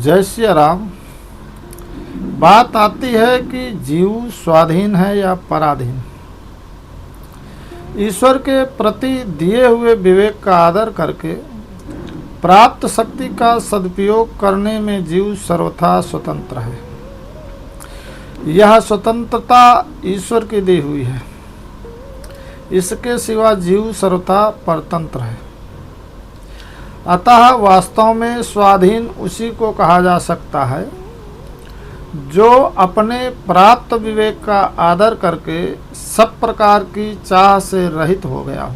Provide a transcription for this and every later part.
जय श्री राम। बात आती है कि जीव स्वाधीन है या पराधीन। ईश्वर के प्रति दिए हुए विवेक का आदर करके प्राप्त शक्ति का सदुपयोग करने में जीव सर्वथा स्वतंत्र है। यह स्वतंत्रता ईश्वर की दी हुई है। इसके सिवा जीव सर्वथा परतंत्र है। अतः वास्तव में स्वाधीन उसी को कहा जा सकता है जो अपने प्राप्त विवेक का आदर करके सब प्रकार की चाह से रहित हो गया हो।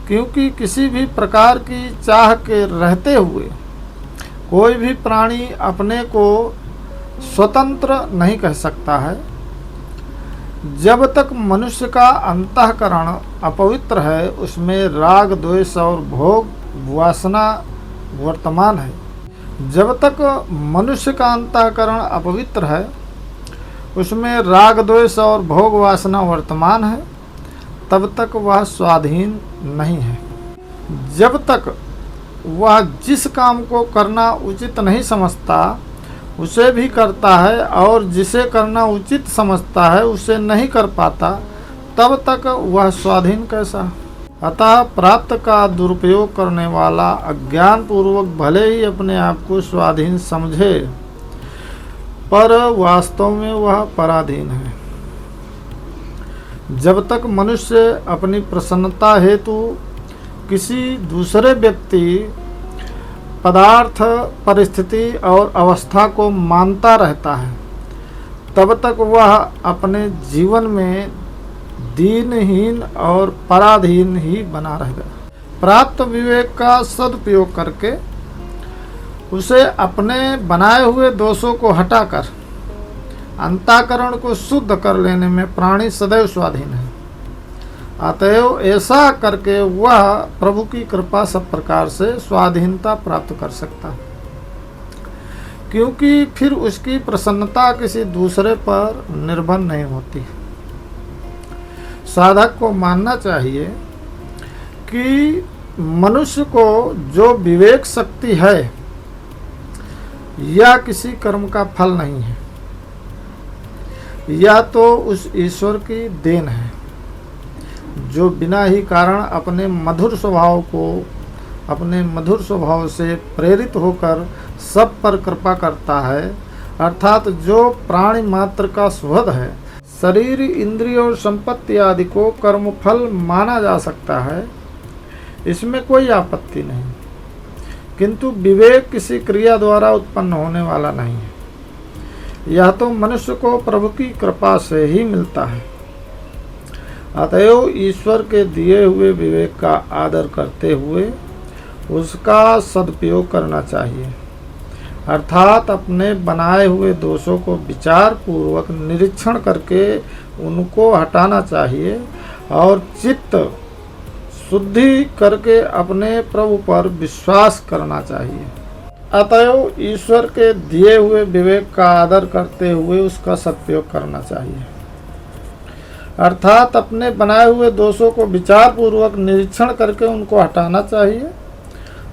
क्योंकि किसी भी प्रकार की चाह के रहते हुए कोई भी प्राणी अपने को स्वतंत्र नहीं कह सकता है। जब तक मनुष्य का अंतःकरण अपवित्र है, उसमें राग द्वेष और भोग वासना वर्तमान है। जब तक मनुष्य का अंतःकरण अपवित्र है, उसमें राग द्वेष और भोग वासना वर्तमान है, तब तक वह स्वाधीन नहीं है। जब तक वह जिस काम को करना उचित नहीं समझता उसे भी करता है और जिसे करना उचित समझता है उसे नहीं कर पाता, तब तक वह स्वाधीन कैसा। अतः प्राप्त का दुरुपयोग करने वाला अज्ञान पूर्वक भले ही अपने आप को स्वाधीन समझे, पर वास्तव में वह पराधीन है। जब तक मनुष्य अपनी प्रसन्नता हेतु किसी दूसरे व्यक्ति, पदार्थ, परिस्थिति और अवस्था को मानता रहता है, तब तक वह अपने जीवन में दीनहीन और पराधीन ही बना रहेगा। प्राप्त विवेक का सदुपयोग करके उसे अपने बनाए हुए दोषों को हटाकर अंतःकरण को शुद्ध कर लेने में प्राणी सदैव स्वाधीन है। अतएव ऐसा करके वह प्रभु की कृपा सब प्रकार से स्वाधीनता प्राप्त कर सकता है, क्योंकि फिर उसकी प्रसन्नता किसी दूसरे पर निर्भर नहीं होती। साधक को मानना चाहिए कि मनुष्य को जो विवेक शक्ति है यह किसी कर्म का फल नहीं है, यह तो उस ईश्वर की देन है जो बिना ही कारण अपने मधुर स्वभाव से प्रेरित होकर सब पर कृपा करता है। अर्थात जो प्राणी मात्र का सुहृद है, शरीर, इंद्रिय और संपत्ति आदि को कर्मफल माना जा सकता है, इसमें कोई आपत्ति नहीं। किंतु विवेक किसी क्रिया द्वारा उत्पन्न होने वाला नहीं है। यह तो मनुष्य को प्रभु की कृपा से ही मिलता है। अतएव ईश्वर के दिए हुए विवेक का आदर करते हुए उसका सदुपयोग करना चाहिए। अर्थात अपने बनाए हुए दोषों को विचार पूर्वक निरीक्षण करके उनको हटाना चाहिए और चित्त शुद्धि करके अपने प्रभु पर विश्वास करना चाहिए। अतएव ईश्वर के दिए हुए विवेक का आदर करते हुए उसका सदुपयोग करना चाहिए। अर्थात अपने बनाए हुए दोषों को विचार पूर्वक निरीक्षण करके उनको हटाना चाहिए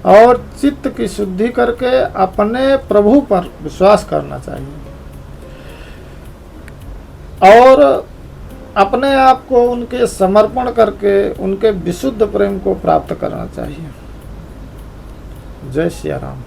और चित्त की शुद्धि करके अपने प्रभु पर विश्वास करना चाहिए और अपने आप को उनके समर्पण करके उनके विशुद्ध प्रेम को प्राप्त करना चाहिए। जय श्री राम।